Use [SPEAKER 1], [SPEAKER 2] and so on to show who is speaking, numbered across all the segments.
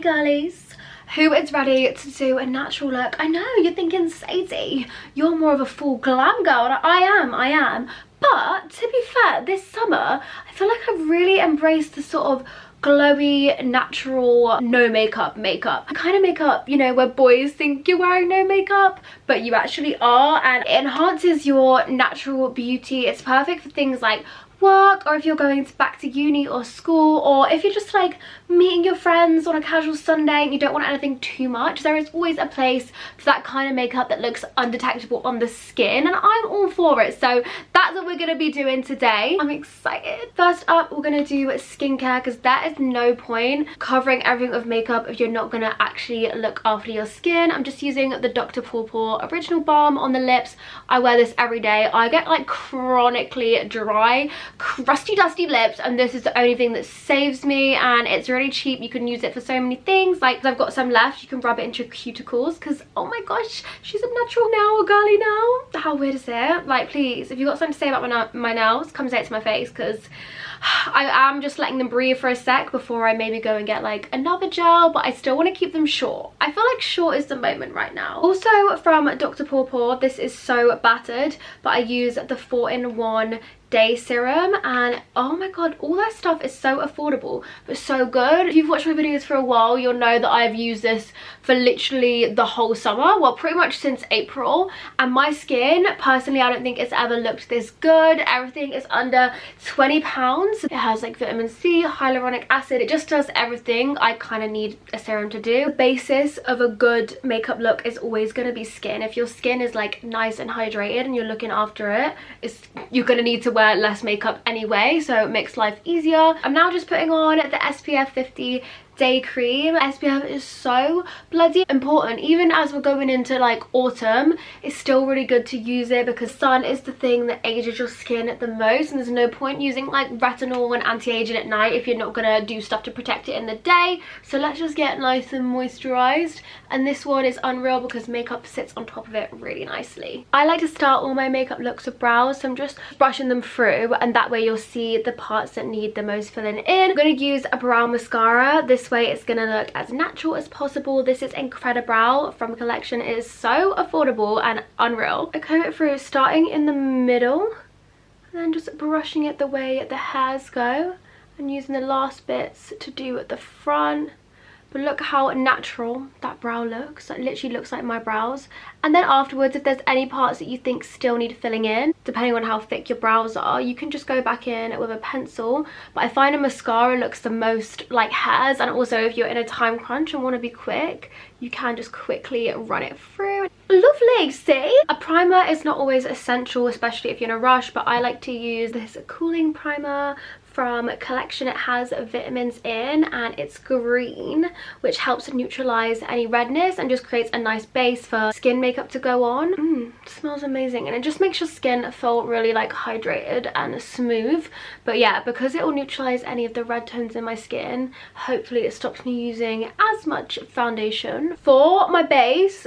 [SPEAKER 1] girlies. Who is ready to do a natural look? I know, you're thinking, Sadie, you're more of a full glam girl. And I am. But to be fair, this summer, I feel like I've really embraced the sort of glowy, natural, no makeup. The kind of makeup, you know, where boys think you're wearing no makeup, but you actually are, and it enhances your natural beauty. It's perfect for things like work, or if you're going back to uni or school, or if you're just like meeting your friends on a casual Sunday and you don't want anything too much. There is always a place for that kind of makeup that looks undetectable on the skin, and I'm all for it. So that's what we're going to be doing today. I'm excited. First up, we're going to do skincare, because there is no point covering everything with makeup if you're not going to actually look after your skin. I'm just using the Dr. Pawpaw Original Balm on the lips. I wear this every day. I get like chronically dry, crusty, dusty lips, and this is the only thing that saves me, and it's really cheap. You can use it for so many things. Like, I've got some left, you can rub it into your cuticles, because oh my gosh, she's a natural now, a girly now. How weird is it? Like, please, if you've got something to say about my nails, come say it to my face, because I am just letting them breathe for a sec before I maybe go and get like another gel, but I still want to keep them short. I feel like short is the moment right now. Also from Dr. Pawpaw, this is so battered, but I use the 4-in-1 day serum, and oh my god, all that stuff is so affordable but so good. If you've watched my videos for a while, you'll know that I've used this for literally the whole summer, well, pretty much since April, and my skin personally, I don't think it's ever looked this good. Everything is under £20. It has like vitamin C, hyaluronic acid, it just does everything I kind of need a serum to do. The basis of a good makeup look is always going to be skin. If your skin is like nice and hydrated and you're looking after it, you're going to need to wear less makeup anyway, so it makes life easier. I'm now just putting on the SPF 50 day cream. SPF is so bloody important. Even as we're going into like autumn, it's still really good to use it, because sun is the thing that ages your skin the most, and there's no point using like retinol and anti-aging at night if you're not gonna do stuff to protect it in the day. So let's just get nice and moisturized, and this one is unreal because makeup sits on top of it really nicely. I like to start all my makeup looks with brows, so I'm just brushing them through, and that way you'll see the parts that need the most filling in. I'm gonna use a brow mascara. This way it's gonna look as natural as possible. This is Incredibrow from Collection. It is so affordable and unreal. I comb it through starting in the middle and then just brushing it the way the hairs go, and using the last bits to do at the front. But look how natural that brow looks. It literally looks like my brows. And then afterwards, if there's any parts that you think still need filling in, depending on how thick your brows are, you can just go back in with a pencil. But I find a mascara looks the most like hairs, and also if you're in a time crunch and want to be quick, you can just quickly run it through. Lovely, see? A primer is not always essential, especially if you're in a rush, but I like to use this cooling primer from Collection. It has vitamins in, and it's green, which helps neutralize any redness and just creates a nice base for skin makeup to go on. Smells amazing, and it just makes your skin feel really like hydrated and smooth. But yeah, because it will neutralize any of the red tones in my skin, hopefully it stops me using as much foundation. For my base,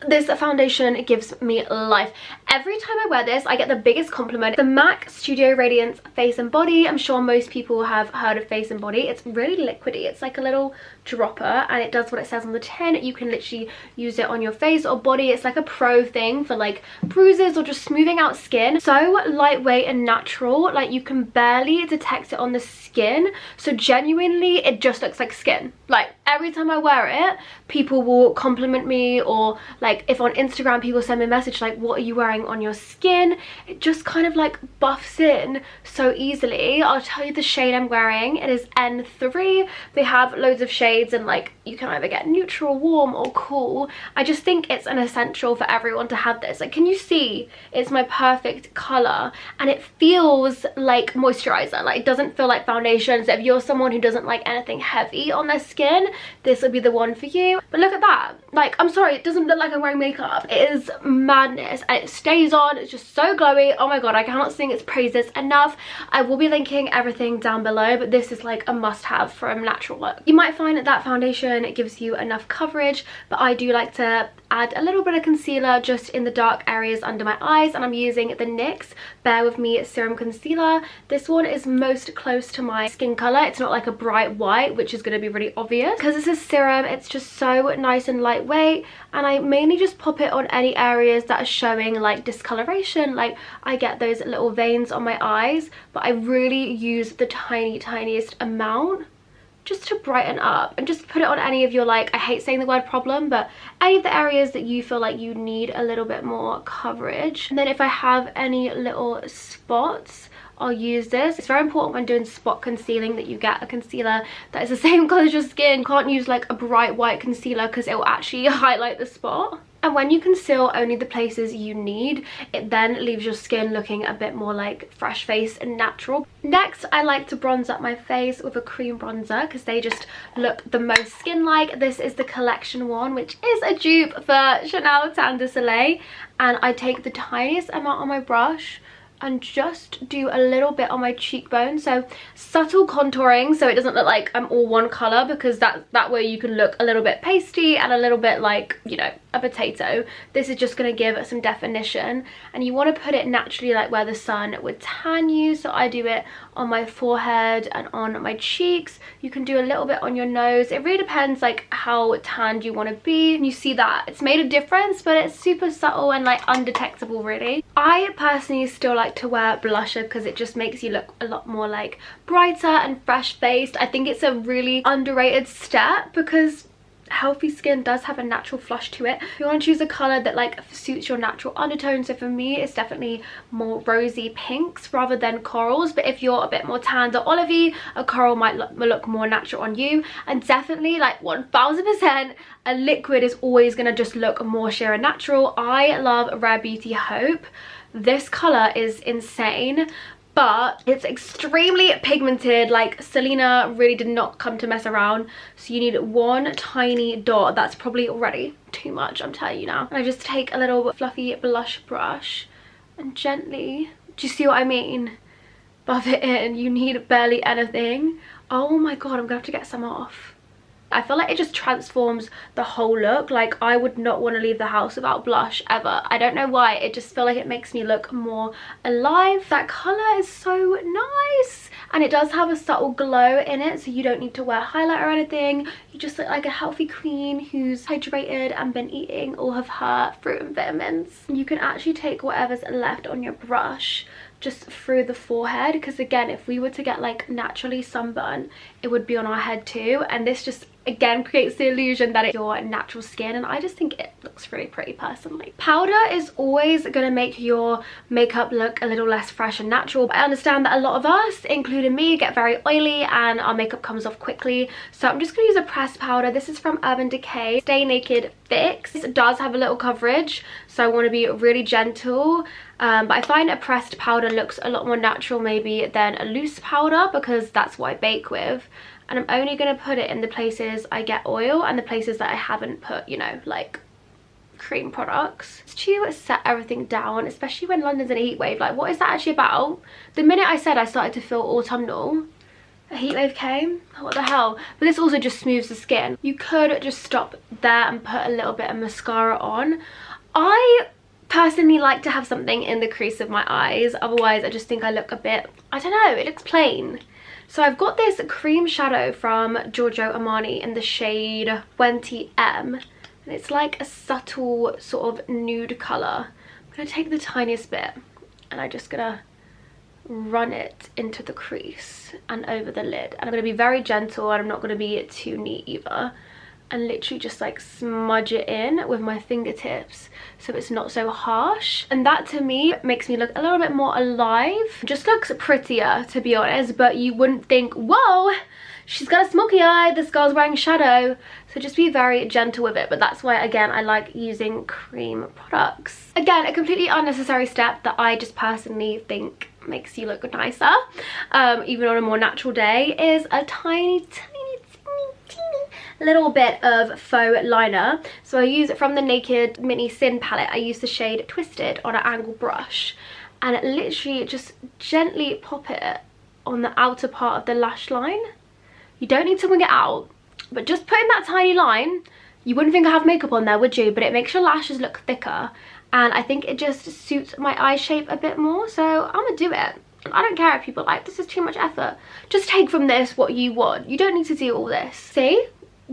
[SPEAKER 1] this foundation gives me life. Every time I wear this, I get the biggest compliment. The MAC Studio Radiance Face and Body. I'm sure most people have heard of Face and Body. It's really liquidy. It's like a little dropper, and it does what it says on the tin. You can literally use it on your face or body. It's like a pro thing for like bruises or just smoothing out skin. So lightweight and natural, like you can barely detect it on the skin. So genuinely, it just looks like skin. Like every time I wear it, people will compliment me, or like if on Instagram people send me a message like, what are you wearing on your skin? It just kind of like buffs in so easily. I'll tell you the shade I'm wearing. It is N3. They have loads of shades, and like you can either get neutral, warm or cool. I just think it's an essential for everyone to have this. Like, can you see? It's my perfect color, and it feels like moisturizer. Like, it doesn't feel like foundation. So if you're someone who doesn't like anything heavy on their skin, this would be the one for you. But look at that. Like, I'm sorry, it doesn't look like I'm wearing makeup. It is madness and it stays on. It's just so glowy. Oh my god, I cannot sing its praises enough. I will be linking everything down below, but this is like a must-have for a natural look. You might find that that foundation, it gives you enough coverage, but I do like to add a little bit of concealer just in the dark areas under my eyes, and I'm using the NYX Bear With Me Serum Concealer. This one is most close to my skin color. It's not like a bright white, which is going to be really obvious. Because this is serum, it's just so nice and lightweight, and I mainly just pop it on any areas that are showing like discoloration. Like I get those little veins on my eyes, but I really use the tiniest amount just to brighten up, and just put it on any of your, like, I hate saying the word problem, but any of the areas that you feel like you need a little bit more coverage. And then if I have any little spots, I'll use this. It's very important when doing spot concealing that you get a concealer that is the same color as your skin. You can't use like a bright white concealer because it will actually highlight the spot. And when you conceal only the places you need, it then leaves your skin looking a bit more like fresh face and natural. Next, I like to bronze up my face with a cream bronzer because they just look the most skin-like. This is the Collection one, which is a dupe for Chanel Teint de Soleil. And I take the tiniest amount on my brush and just do a little bit on my cheekbone. So subtle contouring, so it doesn't look like I'm all one color, because that way you can look a little bit pasty and a little bit like, you know, a potato. This is just going to give some definition, and you want to put it naturally like where the sun would tan you. So I do it on my forehead and on my cheeks. You can do a little bit on your nose. It really depends like how tanned you want to be, and you see that it's made a difference, but it's super subtle and like undetectable really. I personally still like to wear blusher because it just makes you look a lot more like brighter and fresh faced. I think it's a really underrated step because healthy skin does have a natural flush to it. You want to choose a color that like suits your natural undertone. So for me, it's definitely more rosy pinks rather than corals, but if you're a bit more tanned or olivey, a coral might look more natural on you. And definitely like 1000%, a liquid is always going to just look more sheer and natural. I love Rare Beauty Hope. This color is insane, but it's extremely pigmented. Like Selena really did not come to mess around. So you need one tiny dot. That's probably already too much, I'm telling you now. And I just take a little fluffy blush brush and gently, do you see what I mean? Buff it in. You need barely anything. Oh my god, I'm gonna have to get some off. I feel like it just transforms the whole look. Like I would not want to leave the house without blush ever. I don't know why, it just feel like it makes me look more alive. That color is so nice, and it does have a subtle glow in it, so you don't need to wear highlight or anything. You just look like a healthy queen who's hydrated and been eating all of her fruit and vitamins. You can actually take whatever's left on your brush just through the forehead, because again, if we were to get like naturally sunburn, it would be on our head too, and this just again creates the illusion that it's your natural skin, and I just think it looks really pretty personally. Powder is always going to make your makeup look a little less fresh and natural, but I understand that a lot of us, including me, get very oily and our makeup comes off quickly, so I'm just going to use a pressed powder. This is from Urban Decay Stay Naked Fix. It does have a little coverage, so I want to be really gentle, but I find a pressed powder looks a lot more natural maybe than a loose powder, because that's what I bake with. And I'm only going to put it in the places I get oil and the places that I haven't put, you know, like cream products. It's to set everything down, especially when London's in a heat wave. Like, what is that actually about? The minute I said I started to feel autumnal, a heat wave came. What the hell? But this also just smooths the skin. You could just stop there and put a little bit of mascara on. I personally like to have something in the crease of my eyes, otherwise I just think I look a bit, I don't know, it looks plain. So I've got this cream shadow from Giorgio Armani in the shade 20M, and it's like a subtle sort of nude colour. I'm going to take the tiniest bit and I'm just going to run it into the crease and over the lid, and I'm going to be very gentle, and I'm not going to be too neat either, and literally just like smudge it in with my fingertips so it's not so harsh. And that to me makes me look a little bit more alive. Just looks prettier, to be honest, but you wouldn't think, whoa, she's got a smoky eye, this girl's wearing shadow. So just be very gentle with it, but that's why again I like using cream products. Again, a completely unnecessary step that I just personally think makes you look nicer, even on a more natural day, is a tiny little bit of faux liner. So I use it from the Naked Mini Sin palette. I use the shade Twisted on an angle brush, and literally just gently pop it on the outer part of the lash line. You don't need to wing it out, but just putting that tiny line, you wouldn't think I have makeup on there, would you? But it makes your lashes look thicker, and I think it just suits my eye shape a bit more, so I'm gonna do it. I don't care if people are like, this is too much effort. Just take from this what you want. You don't need to do all this. See?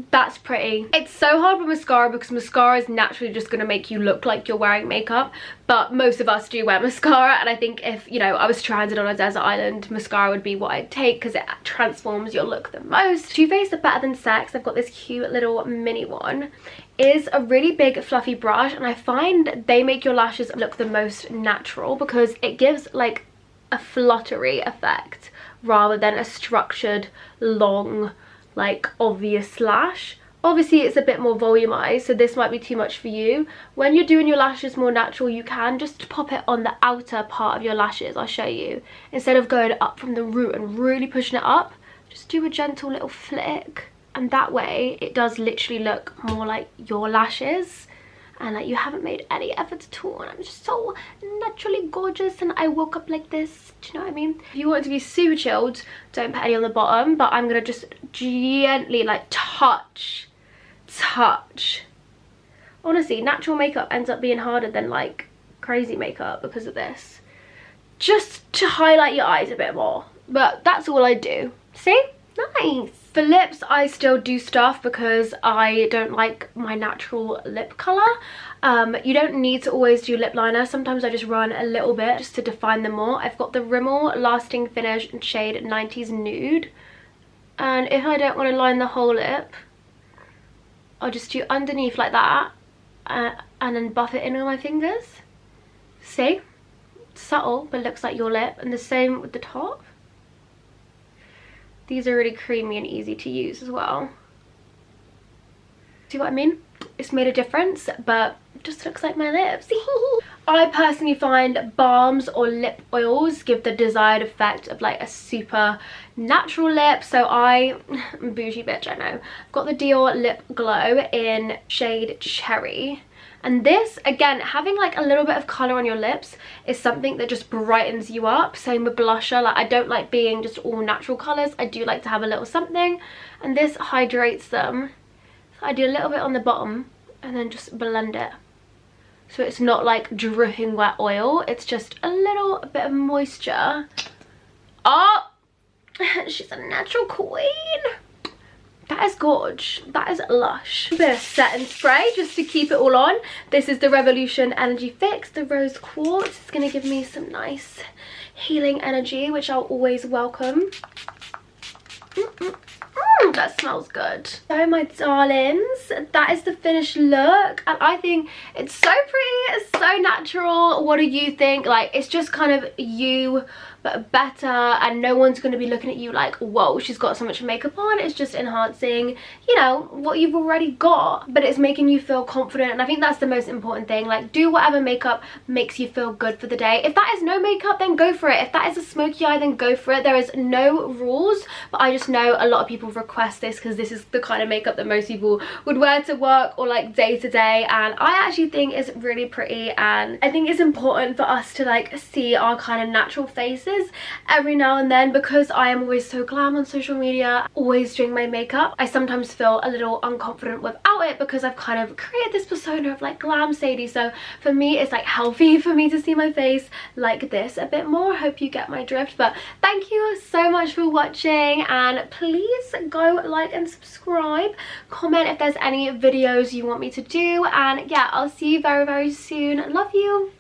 [SPEAKER 1] That's pretty. It's so hard with mascara because mascara is naturally just going to make you look like you're wearing makeup, but most of us do wear mascara, and I think if, you know, I was stranded on a desert island, mascara would be what I'd take because it transforms your look the most. Too Faced are Better Than Sex. I've got this cute little mini one. Is a really big fluffy brush, and I find they make your lashes look the most natural because it gives like a fluttery effect rather than a structured, long, like obvious lash. Obviously it's a bit more volumized, so this might be too much for you. When you're doing your lashes more natural, you can just pop it on the outer part of your lashes. I'll show you. Instead of going up from the root and really pushing it up, just do a gentle little flick, and that way it does literally look more like your lashes, and like you haven't made any effort at all, and I'm just so naturally gorgeous and I woke up like this. Do you know what I mean? If you want it to be super chilled, don't put any on the bottom, but I'm gonna just gently like touch. Honestly, natural makeup ends up being harder than like crazy makeup because of this. Just to highlight your eyes a bit more, but that's all I do. See? Nice. For lips, I still do stuff because I don't like my natural lip colour. You don't need to always do lip liner. Sometimes I just run a little bit just to define them more. I've got the Rimmel Lasting Finish in shade 90s Nude. And if I don't want to line the whole lip, I'll just do underneath like that. And then buff it in with my fingers. See? Subtle, but looks like your lip. And the same with the top. These are really creamy and easy to use as well. See what I mean? It's made a difference, but it just looks like my lips. I personally find balms or lip oils give the desired effect of like a super natural lip. So I'm a bougie bitch, I know. I've got the Dior Lip Glow in shade Cherry. And this, again, having like a little bit of colour on your lips is something that just brightens you up. Same with blusher. Like, I don't like being just all natural colours. I do like to have a little something. And this hydrates them. So I do a little bit on the bottom and then just blend it. So it's not like dripping wet oil. It's just a little bit of moisture. Oh, she's a natural queen. That is gorge. That is lush. A bit of setting spray just to keep it all on. This is the Revolution Energy Fix, the rose quartz. It's going to give me some nice healing energy, which I'll always welcome. That smells good. So my darlings, that is the finished look, and I think it's so pretty. It's so natural. What do you think? Like, it's just kind of you but better, and no one's going to be looking at you like, whoa, she's got so much makeup on. It's just enhancing, you know, what you've already got, but it's making you feel confident, and I think that's the most important thing. Like, do whatever makeup makes you feel good for the day. If that is no makeup, then go for it. If that is a smoky eye, then go for it. There is no rules, but I just know a lot of people request this because this is the kind of makeup that most people would wear to work or like day to day, and I actually think it's really pretty, and I think it's important for us to like see our kind of natural faces every now and then, because I am always so glam on social media, always doing my makeup. I sometimes feel a little unconfident without it because I've kind of created this persona of like glam Sadie, so for me it's like healthy for me to see my face like this a bit more. Hope you get my drift, but thank you so much for watching, and please go like and subscribe, comment if there's any videos you want me to do, and yeah, I'll see you very, very soon. Love you.